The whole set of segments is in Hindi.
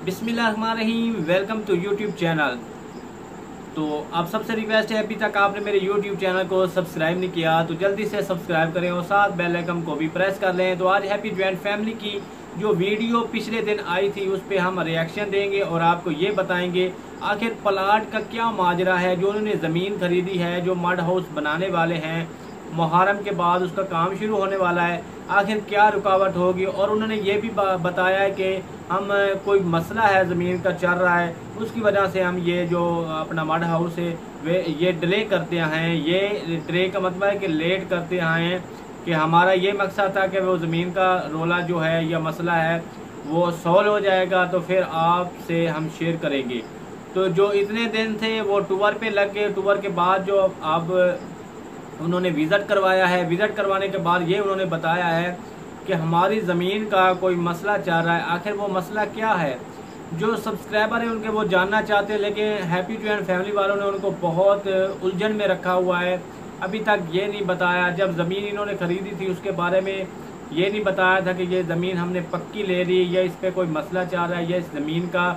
बिस्मिल्लाहिर्रहमानिर्रहीम। Welcome to YouTube channel. तो आप सबसे रिक्वेस्ट है, अभी तक आपने मेरे यूट्यूब चैनल को सब्सक्राइब नहीं किया तो जल्दी से सब्सक्राइब करें और साथ बेल आइकन को भी प्रेस कर लें। तो आज हैप्पी ज्वाइंट फैमिली की जो वीडियो पिछले दिन आई थी उस पर हम रिएक्शन देंगे और आपको ये बताएंगे आखिर प्लाट का क्या माजरा है। जो उन्होंने ज़मीन खरीदी है, जो मड हाउस बनाने वाले हैं, मुहर्रम के बाद उसका काम शुरू होने वाला है, आखिर क्या रुकावट होगी। और उन्होंने ये भी बताया है कि हम कोई मसला है ज़मीन का चल रहा है, उसकी वजह से हम ये जो अपना मड हाउस है वे ये डिले करते हैं। ये डिले का मतलब है कि लेट करते हैं कि हमारा ये मकसद था कि वो ज़मीन का रोला जो है या मसला है वो सॉल्व हो जाएगा तो फिर आपसे हम शेयर करेंगे। तो जो इतने दिन थे वो टूर पे लग गए। टूर के बाद जो अब उन्होंने विज़िट करवाया है, विज़िट करवाने के बाद ये उन्होंने बताया है कि हमारी ज़मीन का कोई मसला चल रहा है। आखिर वो मसला क्या है? जो सब्सक्राइबर हैं उनके वो जानना चाहते हैं, लेकिन हैप्पी ज्वाइंट फैमिली वालों ने उनको बहुत उलझन में रखा हुआ है। अभी तक ये नहीं बताया, जब ज़मीन इन्होंने ख़रीदी थी उसके बारे में ये नहीं बताया था कि ये ज़मीन हमने पक्की ले ली या इस पर कोई मसला चल रहा है या इस ज़मीन का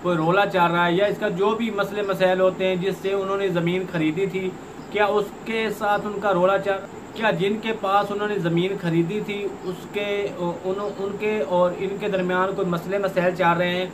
कोई रोला चल रहा है या इसका जो भी मसले मसाइल होते हैं जिससे उन्होंने ज़मीन खरीदी थी, क्या उसके साथ उनका रोला चल, क्या जिनके पास उन्होंने ज़मीन खरीदी थी उसके उनके और इनके दरमियान कोई मसले मसाइल चल रहे हैं।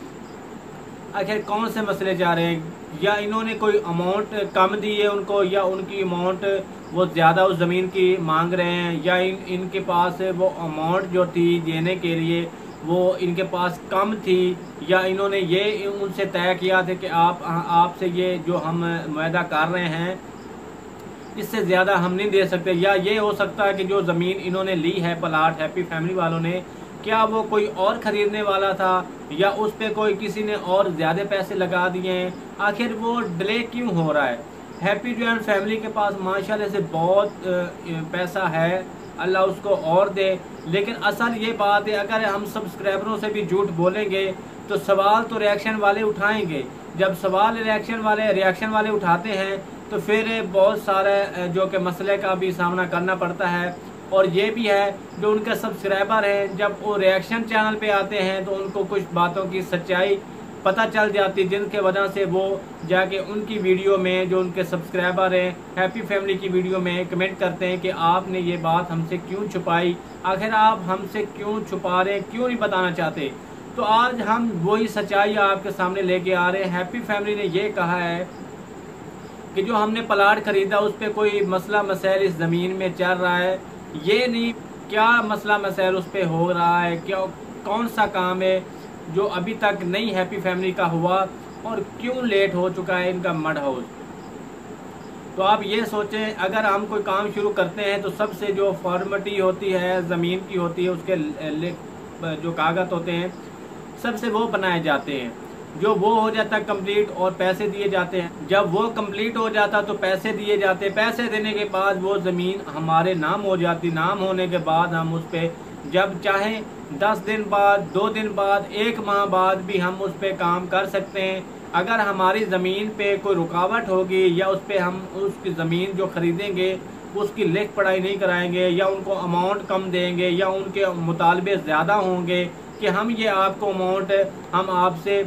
आखिर कौन से मसले जा रहे हैं? या इन्होंने कोई अमाउंट कम दी है उनको, या उनकी अमाउंट वो ज़्यादा उस ज़मीन की मांग रहे हैं, या इनके पास वो अमाउंट जो थी देने के लिए वो इनके पास कम थी, या इन्होंने ये उनसे तय किया था कि आपसे ये जो हम मुआहदा कर रहे हैं इससे ज़्यादा हम नहीं दे सकते। या ये हो सकता है कि जो ज़मीन इन्होंने ली है प्लाट हैप्पी फैमिली वालों ने, क्या वो कोई और ख़रीदने वाला था या उस पर कोई किसी ने और ज़्यादा पैसे लगा दिए हैं। आखिर वो डिले क्यों हो रहा है? हैप्पी ज्वाइंट फैमिली के पास माशाल्लाह से बहुत पैसा है, अल्लाह उसको और दे। लेकिन असल ये बात है, अगर हम सब्सक्राइबरों से भी झूठ बोलेंगे तो सवाल तो रिएक्शन वाले उठाएंगे। जब सवाल रिएक्शन वाले उठाते हैं तो फिर बहुत सारे जो कि मसले का भी सामना करना पड़ता है। और ये भी है जो उनके सब्सक्राइबर हैं, जब वो रिएक्शन चैनल पे आते हैं तो उनको कुछ बातों की सच्चाई पता चल जाती है, जिनके वजह से वो जाके उनकी वीडियो में, जो उनके सब्सक्राइबर हैं हैप्पी फैमिली की वीडियो में कमेंट करते हैं कि आपने ये बात हमसे क्यों छुपाई, आखिर आप हमसे क्यों छुपा रहे हैं, क्यों नहीं बताना चाहते। तो आज हम वही सच्चाई आपके सामने लेके आ रहे हैं। हैप्पी फैमिली ने ये कहा है कि जो हमने प्लाट खरीदा उस पर कोई मसला मसाइल इस ज़मीन में चल रहा है। ये नहीं क्या मसला मसाइल उस पर हो रहा है, क्या कौन सा काम है जो अभी तक नहीं हैप्पी फैमिली का हुआ और क्यों लेट हो चुका है इनका मड हाउस। तो आप ये सोचें, अगर हम कोई काम शुरू करते हैं तो सबसे जो फॉर्मेलिटी होती है ज़मीन की होती है, उसके जो कागज़ होते हैं सबसे वो बनाए जाते हैं। जो वो हो जाता है कंप्लीट और पैसे दिए जाते हैं। जब वो कंप्लीट हो जाता तो पैसे दिए जाते, पैसे देने के बाद वो ज़मीन हमारे नाम हो जाती। नाम होने के बाद हम उस पर जब चाहें 10 दिन बाद, 2 दिन बाद, 1 माह बाद भी हम उस पर काम कर सकते हैं। अगर हमारी ज़मीन पे कोई रुकावट होगी या उस पर हम उसकी ज़मीन जो ख़रीदेंगे उसकी लिख पढ़ाई नहीं कराएंगे या उनको अमाउंट कम देंगे या उनके मुतालबे ज़्यादा होंगे कि हम ये आपको अमाउंट हम आपसे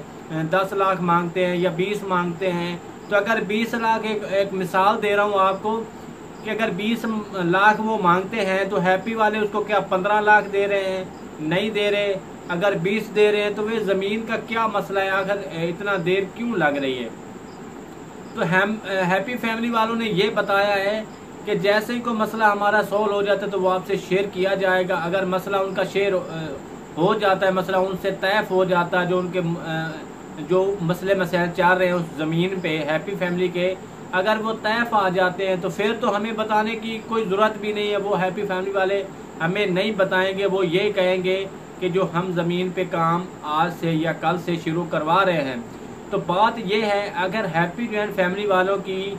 10 लाख मांगते हैं या 20 मांगते हैं, तो अगर 20 लाख एक मिसाल दे रहा हूँ आपको कि अगर 20 लाख वो मांगते हैं तो हैप्पी वाले उसको क्या 15 लाख दे रहे हैं? नहीं दे रहे। अगर 20 दे रहे हैं तो वे ज़मीन का क्या मसला है, आखिर इतना देर क्यों लग रही है? तो हम हैप्पी फैमिली वालों ने ये बताया है कि जैसे ही कोई मसला हमारा सॉल्व हो जाता है तो वो आपसे शेयर किया जाएगा। अगर मसला उनका शेयर हो जाता है, मसला उनसे तय हो जाता है, जो उनके जो मसले मसाइल चल रहे हैं उस ज़मीन पे हैप्पी फैमिली के, अगर वो तय आ जाते हैं तो फिर तो हमें बताने की कोई ज़रूरत भी नहीं है। वो हैप्पी फैमिली वाले हमें नहीं बताएंगे, वो ये कहेंगे कि जो हम ज़मीन पे काम आज से या कल से शुरू करवा रहे हैं। तो बात ये है, अगर हैप्पी ज्वाइंट फैमिली वालों की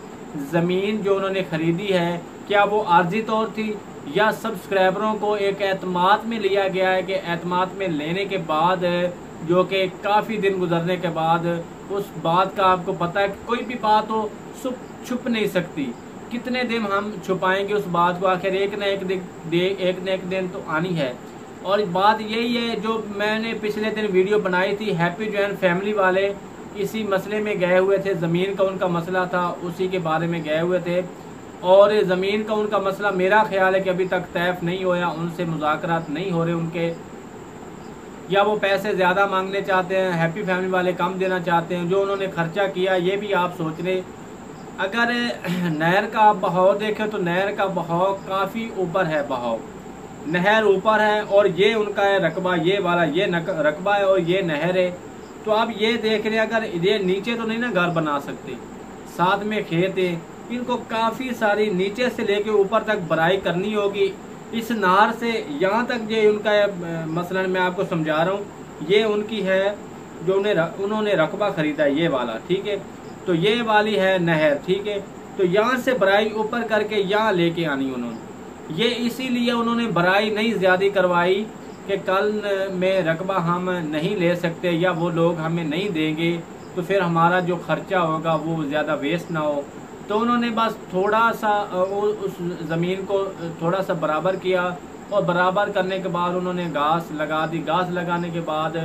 ज़मीन जो उन्होंने ख़रीदी है क्या वो आर्जी तौर थी या सब्सक्राइबरों को एक एतमाद में लिया गया है कि एतमाद में लेने के बाद जो कि काफ़ी दिन गुजरने के बाद उस बात का आपको पता है कि कोई भी बात हो छुप नहीं सकती। कितने दिन हम छुपाएंगे उस बात को, आखिर एक न एक दिन तो आनी है। और बात यही है जो मैंने पिछले दिन वीडियो बनाई थी, हैप्पी जॉइंट फैमिली वाले इसी मसले में गए हुए थे, ज़मीन का उनका मसला था, उसी के बारे में गए हुए थे। और ज़मीन का उनका मसला मेरा ख्याल है कि अभी तक तैफ नहीं होया, उनसे मुज़ाकरात नहीं हो रहे उनके, या वो पैसे ज़्यादा मांगने चाहते हैं, हैप्पी फैमिली वाले कम देना चाहते हैं। जो उन्होंने खर्चा किया ये भी आप सोच रहे। अगर नहर का आप बहाव देखें तो नहर का बहाव काफ़ी ऊपर है, बहाव नहर ऊपर है और ये उनका है रकबा, ये वाला ये रकबा है और ये नहर है। तो आप ये देख रहे हैं, अगर ये नीचे तो नहीं ना घर बना सकते, साथ में खेत है, इनको काफ़ी सारी नीचे से लेके ऊपर तक भराई करनी होगी। इस नहर से यहाँ तक ये उनका है, मसलन मैं आपको समझा रहा हूँ, ये उनकी है जो उन्होंने रकबा खरीदा है, ये वाला, ठीक है। तो ये वाली है नहर, ठीक है। तो यहाँ से भराई ऊपर करके यहाँ लेके आनी उन्होंने, ये इसीलिए उन्होंने भराई नहीं ज़्यादा करवाई कि कल में रकबा हम नहीं ले सकते या वो लोग हमें नहीं देंगे तो फिर हमारा जो खर्चा होगा वो ज़्यादा वेस्ट ना हो। तो उन्होंने बस थोड़ा सा उस ज़मीन को थोड़ा सा बराबर किया और बराबर करने के बाद उन्होंने घास लगा दी। घास लगाने के बाद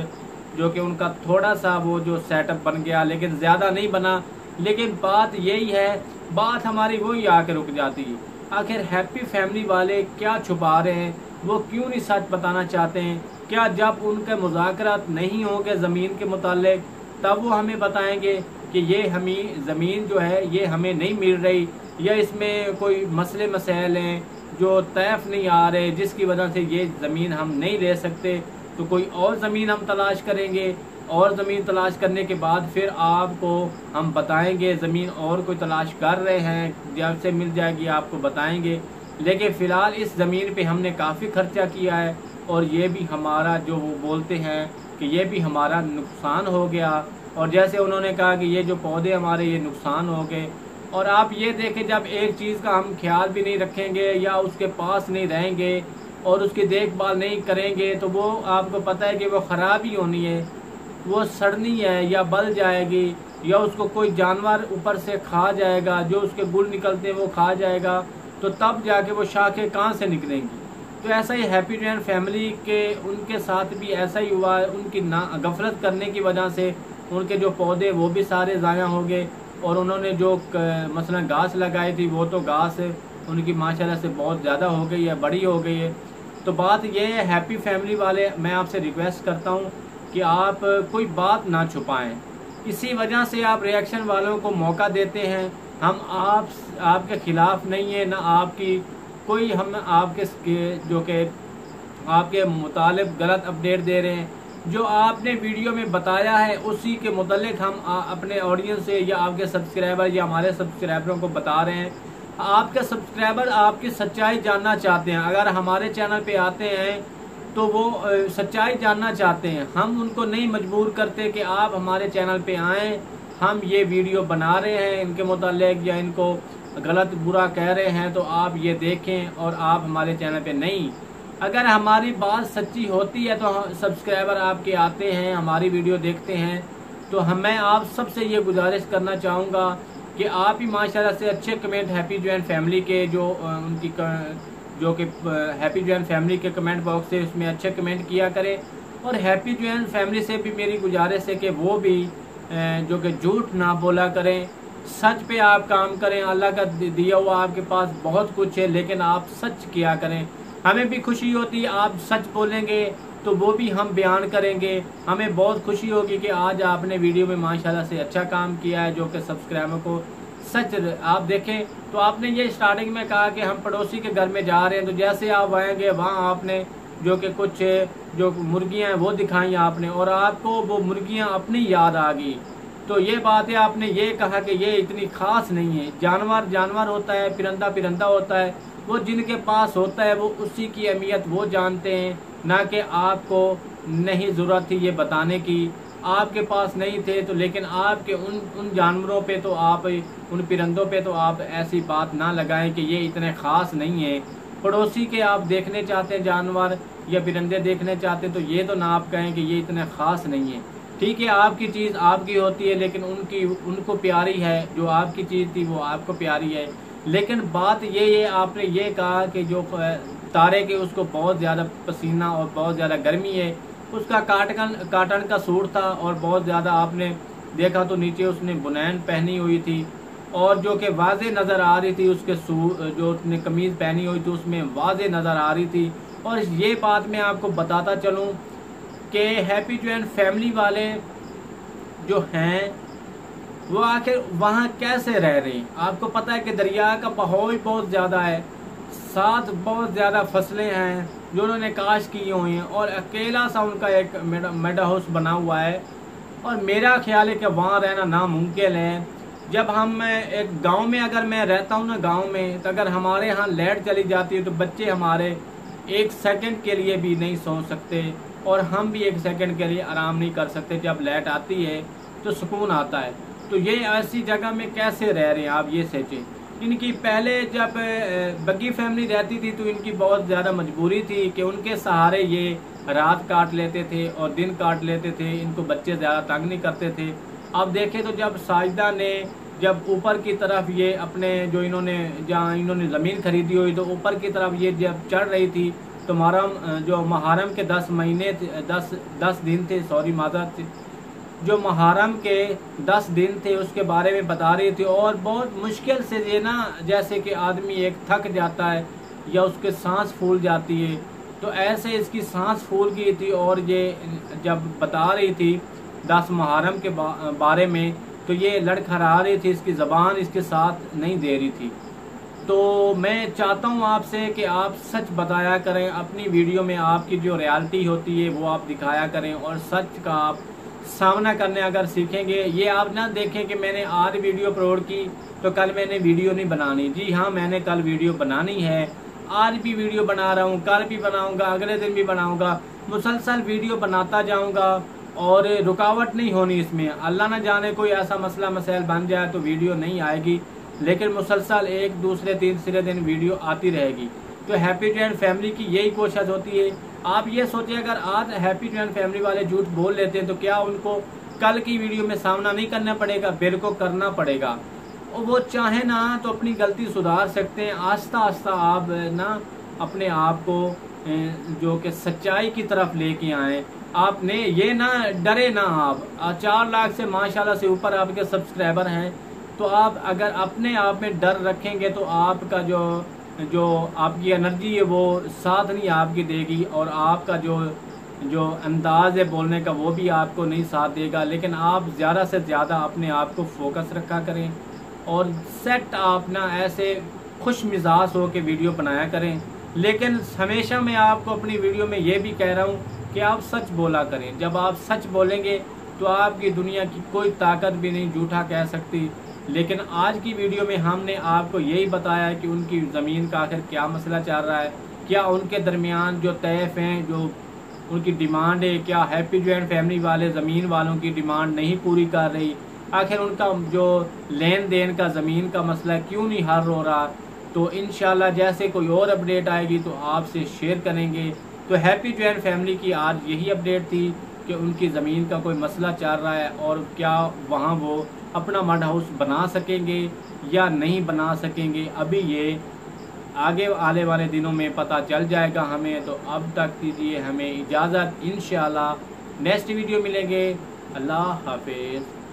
जो कि उनका थोड़ा सा वो जो सेटअप बन गया, लेकिन ज़्यादा नहीं बना। लेकिन बात यही है, बात हमारी वही आके रुक जाती है। आखिर हैप्पी फैमिली वाले क्या छुपा रहे हैं, वो क्यों नहीं सच बताना चाहते हैं? क्या जब उनके मुज़ाकरात नहीं होंगे ज़मीन के मुताल्लिक तब वो हमें बताएंगे कि ये हमें ज़मीन जो है ये हमें नहीं मिल रही, या इसमें कोई मसले मसाइल हैं जो तैफ नहीं आ रहे जिसकी वजह से ये ज़मीन हम नहीं ले सकते, तो कोई और ज़मीन हम तलाश करेंगे और ज़मीन तलाश करने के बाद फिर आपको हम बताएंगे ज़मीन और कोई तलाश कर रहे हैं, जब से मिल जाएगी आपको बताएंगे। लेकिन फ़िलहाल इस ज़मीन पे हमने काफ़ी खर्चा किया है और ये भी हमारा जो वो बोलते हैं कि ये भी हमारा नुकसान हो गया। और जैसे उन्होंने कहा कि ये जो पौधे हमारे ये नुकसान हो गए। और आप ये देखें, जब एक चीज़ का हम ख्याल भी नहीं रखेंगे या उसके पास नहीं रहेंगे और उसकी देखभाल नहीं करेंगे तो वो आपको पता है कि वो ख़राब ही होनी है, वो सड़नी है या बल जाएगी या उसको कोई जानवर ऊपर से खा जाएगा, जो उसके गुल निकलते हैं वो खा जाएगा, तो तब जाके वो शाखें कहाँ से निकलेंगी। तो ऐसा ही हैप्पी जॉइंट फैमिली के उनके साथ भी ऐसा ही हुआ। उनकी ना गफलत करने की वजह से उनके जो पौधे वो भी सारे ज़ाया हो गए और उन्होंने जो मसलन घास लगाई थी वो तो घास उनकी माशाल्लाह से बहुत ज़्यादा हो गई है, बड़ी हो गई है। तो बात ये है, हैप्पी फैमिली वाले, मैं आपसे रिक्वेस्ट करता हूँ कि आप कोई बात ना छुपाएं। इसी वजह से आप रिएक्शन वालों को मौका देते हैं। हम आपके ख़िलाफ़ नहीं है, ना आपकी कोई, हम आपके जो कि आपके मुतालिब गलत अपडेट दे रहे हैं। जो आपने वीडियो में बताया है उसी के मुतालिक हम अपने ऑडियंस से या आपके सब्सक्राइबर या हमारे सब्सक्राइबरों को बता रहे हैं। आपके सब्सक्राइबर आपकी सच्चाई जानना चाहते हैं। अगर हमारे चैनल पे आते हैं तो वो सच्चाई जानना चाहते हैं। हम उनको नहीं मजबूर करते कि आप हमारे चैनल पे आएँ, हम ये वीडियो बना रहे हैं इनके मुतालिक या इनको गलत बुरा कह रहे हैं तो आप ये देखें और आप हमारे चैनल पे नहीं। अगर हमारी बात सच्ची होती है तो सब्सक्राइबर आपके आते हैं, हमारी वीडियो देखते हैं। तो मैं आप सबसे ये गुजारिश करना चाहूँगा कि आप ही माशाल्लाह से अच्छे कमेंट हैप्पी जॉइंट फैमिली के जो उनकी जो कि हैप्पी जॉइंट फैमिली के कमेंट बॉक्स है उसमें अच्छे कमेंट किया करें। और हैप्पी जॉइंट फैमिली से भी मेरी गुजारिश है कि वो भी जो कि झूठ ना बोला करें, सच पे आप काम करें। अल्लाह का दिया हुआ आपके पास बहुत कुछ है, लेकिन आप सच किया करें। हमें भी खुशी होती है आप सच बोलेंगे तो वो भी हम बयान करेंगे। हमें बहुत खुशी होगी कि आज आपने वीडियो में माशाल्लाह से अच्छा काम किया है, जो कि सब्सक्राइबर को सच आप देखें। तो आपने ये स्टार्टिंग में कहा कि हम पड़ोसी के घर में जा रहे हैं, तो जैसे आप आएंगे वहाँ आपने जो कि कुछ जो मुर्गियाँ हैं वो दिखाई आपने और आपको वो मुर्गियाँ अपनी याद आ गई। तो ये बात है, आपने ये कहा कि ये इतनी ख़ास नहीं है। जानवर जानवर होता है, परिंदा परिंदा होता है, वो जिनके पास होता है वो उसी की अहमियत वो जानते हैं, ना कि आपको नहीं ज़रूरत थी ये बताने की। आपके पास नहीं थे तो लेकिन आपके उन जानवरों पे तो आप, उन परिंदों पे तो आप ऐसी बात ना लगाएं कि ये इतने ख़ास नहीं है। पड़ोसी के आप देखने चाहते हैं जानवर या परिंदे देखने चाहते हैं तो ये तो ना आप कहें कि ये इतने ख़ास नहीं है। ठीक है, आपकी चीज़ आपकी होती है, लेकिन उनको प्यारी है। जो आपकी चीज़ थी वो आपको प्यारी है। लेकिन बात ये है, आपने ये कहा कि जो तारे के उसको बहुत ज़्यादा पसीना और बहुत ज़्यादा गर्मी है। उसका काटन का सूट था और बहुत ज़्यादा आपने देखा तो नीचे उसने बुनैन पहनी हुई थी और जो कि वाज़े नज़र आ रही थी, उसके जो उसने कमीज़ पहनी हुई थी उसमें वाज़े नज़र आ रही थी। और ये बात मैं आपको बताता चलूँ कि हैप्पी जॉइंट फैमिली वाले जो हैं वो आखिर वहाँ कैसे रह रहे हैं। आपको पता है कि दरिया का बहाव ही बहुत ज़्यादा है, साथ बहुत ज़्यादा फसलें हैं जो उन्होंने काश की हुई हैं और अकेला सा उनका एक मेडा हाउस बना हुआ है। और मेरा ख्याल है कि वहाँ रहना नामुमकिन है। जब हम एक गांव में, अगर मैं रहता हूँ ना गांव में, तो अगर हमारे यहाँ लाइट चली जाती है तो बच्चे हमारे एक सेकंड के लिए भी नहीं सो सकते और हम भी एक सेकंड के लिए आराम नहीं कर सकते। जब लाइट आती है तो सुकून आता है। तो ये ऐसी जगह में कैसे रह रहे हैं आप ये सोचें। इनकी पहले जब बग्गी फैमिली रहती थी तो इनकी बहुत ज़्यादा मजबूरी थी कि उनके सहारे ये रात काट लेते थे और दिन काट लेते थे, इनको बच्चे ज़्यादा तंग नहीं करते थे। अब देखें तो जब साजिदा ने जब ऊपर की तरफ ये अपने जो इन्होंने जहाँ इन्होंने ज़मीन खरीदी हुई तो ऊपर की तरफ ये जब चढ़ रही थी तो मुहर्रम के 10 महीने 10 दिन थे, सॉरी माज़रत, जो मुहर्रम के 10 दिन थे उसके बारे में बता रही थी। और बहुत मुश्किल से ये ना, जैसे कि आदमी एक थक जाता है या उसके सांस फूल जाती है, तो ऐसे इसकी सांस फूल गई थी। और ये जब बता रही थी 10 मुहर्रम के बारे में तो ये लड़खड़ा रही थी, इसकी ज़बान इसके साथ नहीं दे रही थी। तो मैं चाहता हूँ आपसे कि आप सच बताया करें, अपनी वीडियो में आपकी जो रियलिटी होती है वो आप दिखाया करें और सच का आप सामना करने अगर सीखेंगे। ये आप ना देखें कि मैंने आज वीडियो अपलोड की तो कल मैंने वीडियो नहीं बनानी। जी हाँ, मैंने कल वीडियो बनानी है, आज भी वीडियो बना रहा हूँ, कल भी बनाऊँगा, अगले दिन भी बनाऊँगा, मुसलसल वीडियो बनाता जाऊँगा और रुकावट नहीं होनी इसमें। अल्लाह न जाने कोई ऐसा मसला मसाइल बन जाए तो वीडियो नहीं आएगी, लेकिन मुसलसल एक दूसरे तीसरे दिन वीडियो आती रहेगी। तो हैप्पी जॉइंट फैमिली की यही कोशिश होती है। आप ये सोचें अगर आज हैप्पी जॉइंट फैमिली वाले झूठ बोल लेते हैं तो क्या उनको कल की वीडियो में सामना नहीं करना पड़ेगा? बिल्कुल करना पड़ेगा। और वो चाहे ना तो अपनी गलती सुधार सकते हैं। आस्ता आस्ता आप ना अपने आप को जो कि सच्चाई की तरफ लेके आए। आपने ये ना डरे ना, आप 4 लाख से माशाल्लाह से ऊपर आपके सब्सक्राइबर हैं, तो आप अगर अपने आप में डर रखेंगे तो आपका जो आपकी एनर्जी है वो साथ नहीं आपकी देगी और आपका जो अंदाज है बोलने का वो भी आपको नहीं साथ देगा। लेकिन आप ज़्यादा से ज़्यादा अपने आप को फोकस रखा करें और सेट आप ना ऐसे खुश मिजाज हो के वीडियो बनाया करें। लेकिन हमेशा मैं आपको अपनी वीडियो में ये भी कह रहा हूँ कि आप सच बोला करें। जब आप सच बोलेंगे तो आपकी दुनिया की कोई ताकत भी नहीं झूठा कह सकती। लेकिन आज की वीडियो में हमने आपको यही बताया है कि उनकी ज़मीन का आखिर क्या मसला चल रहा है, क्या उनके दरमियान जो तैफ हैं, जो उनकी डिमांड है, क्या हैप्पी जॉइंट फैमिली वाले ज़मीन वालों की डिमांड नहीं पूरी कर रही, आखिर उनका जो लेन देन का ज़मीन का मसला क्यों नहीं हल हो रहा। तो इंशाल्लाह जैसे कोई और अपडेट आएगी तो आपसे शेयर करेंगे। तो हैप्पी जॉइंट फैमिली की आज यही अपडेट थी कि उनकी ज़मीन का कोई मसला चल रहा है और क्या वहाँ वो अपना मड हाउस बना सकेंगे या नहीं बना सकेंगे। अभी ये आगे आने वाले दिनों में पता चल जाएगा हमें। तो अब तक दीजिए हमें इजाज़त, इंशाल्लाह नेक्स्ट वीडियो मिलेंगे। अल्लाह हाफिज़।